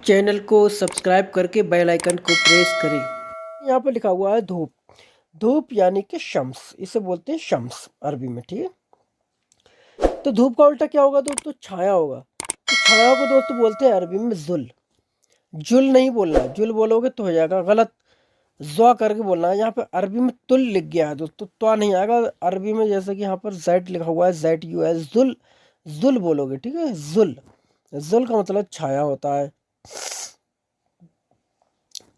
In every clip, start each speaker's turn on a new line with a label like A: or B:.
A: Channel को subscribe करके bell icon को प्रेस करें। यहाँ पर लिखा हुआ है धूप। धूप यानी कि शम्स, इसे बोलते हैं शम्स अरबी में, ठीक है। तो धूप का उल्टा क्या होगा दोस्तों? छाया होगा। तो छाया को दोस्तों बोलते हैं अरबी में जुल। जुल नहीं बोलना, जुल बोलोगे तो हो जाएगा गलत, ज़्वा करके बोलना है। यहाँ पे अरबी में तुल लिख गया है दोस्तों, त्वा नहीं आएगा अरबी में। जैसे कि यहाँ पर जेड लिखा हुआ है, ZUL, जुल। जुल बोलोगे, ठीक है। जुल, जुल का मतलब छाया होता है।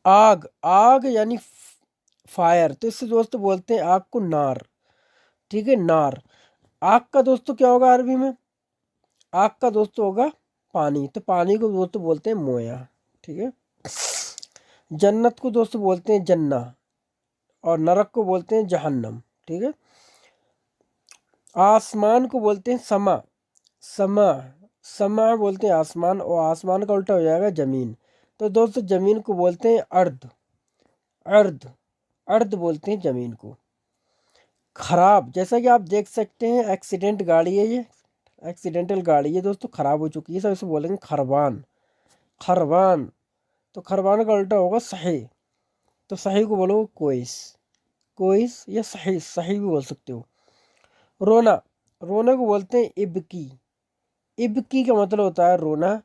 A: आग, आग यानी फायर, तो इससे दोस्तों बोलते हैं आग को नार, ठीक है, नार। आग का दोस्तों क्या होगा अरबी में? आग का दोस्तों होगा पानी, तो पानी को दोस्तों बोलते हैं मोया, ठीक है। जन्नत को दोस्तों बोलते हैं जन्ना, और नरक को बोलते हैं जहन्नम, ठीक है। आसमान को बोलते हैं समा, समा, समा बोलते हैं आसमान, और आसमान का उल्टा हो जाएगा जमीन। तो दोस्तों जमीन को बोलते हैं अर्द, अर्द, अर्द बोलते हैं जमीन को। खराब, जैसा कि आप देख सकते हैं एक्सीडेंट गाड़ी है ये, एक्सीडेंटल गाड़ी है दोस्तों, खराब हो चुकी है, सब इसे बोलेंगे खरबान, खरबान। तो खरबान का उल्टा होगा सही, तो सही को बोलो कोइस, कोइस, या सही, सही भी बोल सकते हो। रोना, रोने को बोलते हैं इबकी, इबकी का मतलब होता है रोना,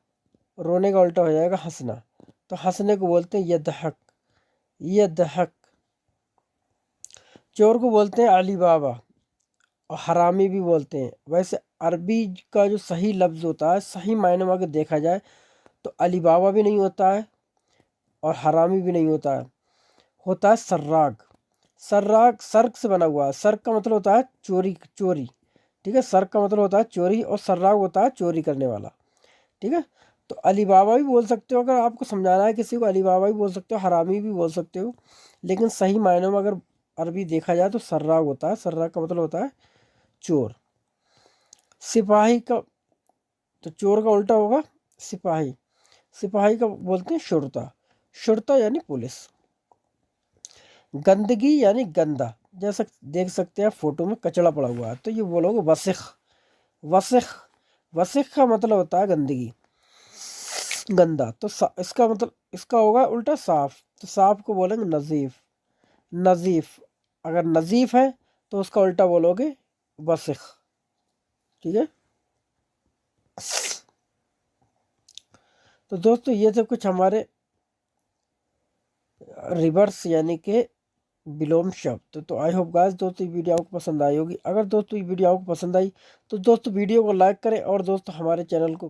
A: रोने का उल्टा हो जाएगा हंसना, तो हंसने को बोलते हैं यदहक, यदहक। चोर को बोलते हैं अली बाबा, और हरामी भी बोलते हैं। वैसे अरबी का जो सही लफ्ज़ होता है, सही मायने में अगर देखा जाए, तो अली बाबा भी नहीं होता है और हरामी भी नहीं होता है सर्राग। सर्राग सर्क से बना हुआ है, सर्क का मतलब होता है चोरी, चोरी, ठीक है। सर्क का मतलब होता है चोरी, और सर्राग होता है चोरी करने वाला, ठीक है। तो अली बाबा भी बोल सकते हो, अगर आपको समझाना है किसी को, अली बाबा भी बोल सकते हो, हरामी भी बोल सकते हो। लेकिन सही मायनों में अगर अरबी देखा जाए तो सर्राग होता है, सर्राग का मतलब होता है चोर। सिपाही का, तो चोर का उल्टा होगा सिपाही, सिपाही का बोलते हैं शुरता, शुरता यानी पुलिस। गंदगी यानी गंदा, जैसा देख सकते हैं फोटो में कचड़ा पड़ा हुआ है, तो ये बोलोगे वसिख, वसिख, वसिख का मतलब होता है गंदगी, गंदा। तो इसका मतलब, इसका होगा उल्टा साफ, तो साफ को बोलेंगे नज़ीफ, नज़ीफ। अगर नज़ीफ है तो उसका उल्टा बोलोगे वसिख, ठीक है। तो दोस्तों ये सब कुछ हमारे रिवर्स यानी कि विलोम शब्द। तो आई होप गाइस दोस्तों ये वीडियो आपको पसंद आई होगी। अगर दोस्तों ये वीडियो आपको पसंद आई तो दोस्तों वीडियो को लाइक करें, और दोस्तों हमारे चैनल को